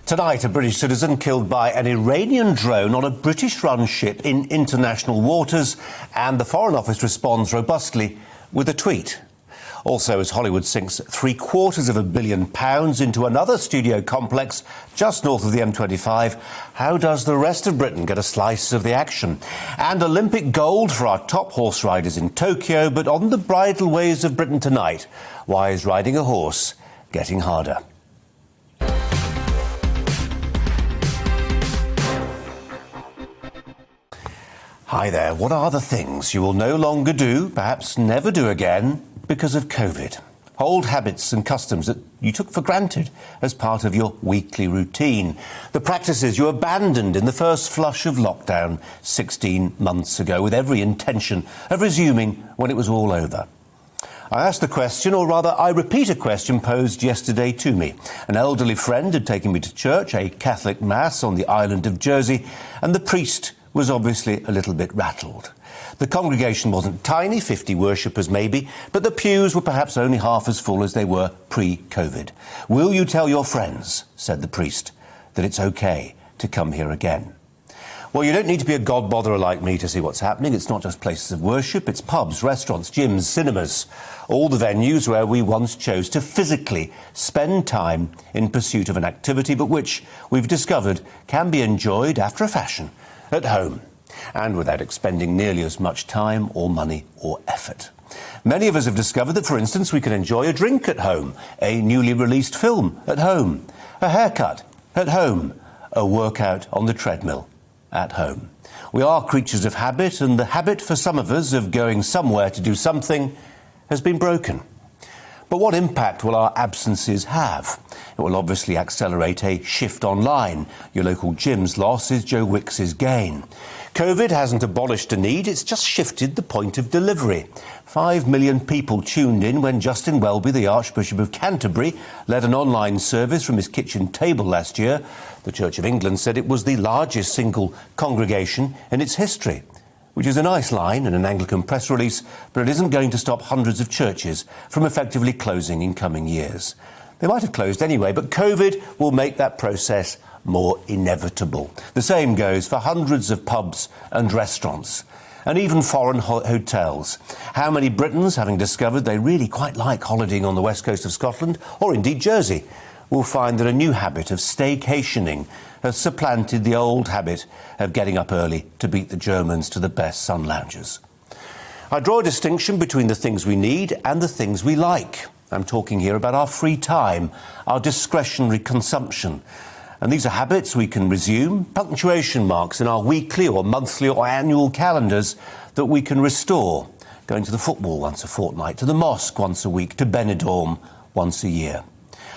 Tonight, a British citizen killed by an Iranian drone on a British-run ship in international waters, and the Foreign Office responds robustly with a tweet. Also, as Hollywood sinks £750 million into another studio complex just north of the M25, how does the rest of Britain get a slice of the action? And Olympic gold for our top horse riders in Tokyo, but on the bridleways of Britain tonight, why is riding a horse getting harder? Hi there. What are the things you will no longer do, perhaps never do again, because of COVID? Old habits and customs that you took for granted as part of your weekly routine. The practices you abandoned in the first flush of lockdown 16 months ago with every intention of resuming when it was all over. I asked the question, or rather I repeat a question posed yesterday to me. An elderly friend had taken me to church, a Catholic mass on the island of Jersey, and the priest was obviously a little bit rattled. The congregation wasn't tiny, 50 worshippers maybe, but the pews were perhaps only half as full as they were pre-COVID. Will you tell your friends, said the priest, that it's okay to come here again? Well, you don't need to be a god-botherer like me to see what's happening. It's not just places of worship, it's pubs, restaurants, gyms, cinemas, all the venues where we once chose to physically spend time in pursuit of an activity, but which we've discovered can be enjoyed after a fashion at home, and without expending nearly as much time or money or effort. Many of us have discovered that, for instance, we can enjoy a drink at home, a newly released film at home, a haircut at home, a workout on the treadmill at home. We are creatures of habit, and the habit for some of us of going somewhere to do something has been broken. But what impact will our absences have? It will obviously accelerate a shift online. Your local gym's loss is Joe Wicks's gain. COVID hasn't abolished a need, it's just shifted the point of delivery. 5 million people tuned in when Justin Welby, the Archbishop of Canterbury, led an online service from his kitchen table last year. The Church of England said it was the largest single congregation in its history, which is a nice line in an Anglican press release, but it isn't going to stop hundreds of churches from effectively closing in coming years. They might have closed anyway, but COVID will make that process more inevitable. The same goes for hundreds of pubs and restaurants, and even foreign hotels. How many Britons, having discovered they really quite like holidaying on the west coast of Scotland, or indeed Jersey, will find that a new habit of staycationing has supplanted the old habit of getting up early to beat the Germans to the best sun loungers? I draw a distinction between the things we need and the things we like. I'm talking here about our free time, our discretionary consumption. And these are habits we can resume, punctuation marks in our weekly or monthly or annual calendars that we can restore. Going to the football once a fortnight, to the mosque once a week, to Benidorm once a year.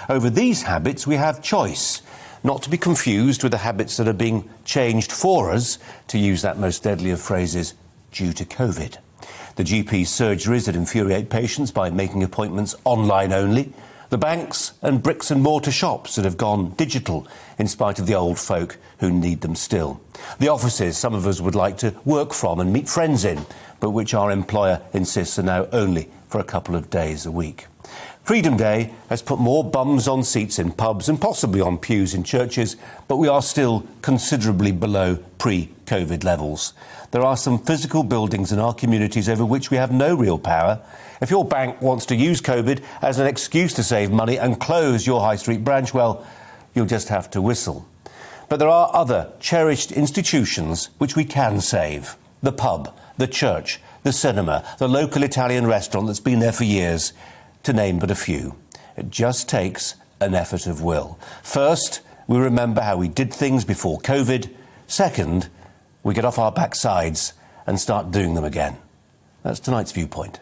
Over these habits we have choice, not to be confused with the habits that are being changed for us, to use that most deadly of phrases, due to COVID. The GP surgeries that infuriate patients by making appointments online only, the banks and bricks and mortar shops that have gone digital in spite of the old folk who need them still. The offices some of us would like to work from and meet friends in, but which our employer insists are now only for a couple of days a week. Freedom Day has put more bums on seats in pubs and possibly on pews in churches, but we are still considerably below pre-COVID levels. There are some physical buildings in our communities over which we have no real power. If your bank wants to use COVID as an excuse to save money and close your high street branch, well, you'll just have to whistle. But there are other cherished institutions which we can save. The pub, the church, the cinema, the local Italian restaurant that's been there for years, to name but a few. It just takes an effort of will. First, we remember how we did things before COVID. Second, we get off our backsides and start doing them again. That's tonight's Viewpoint.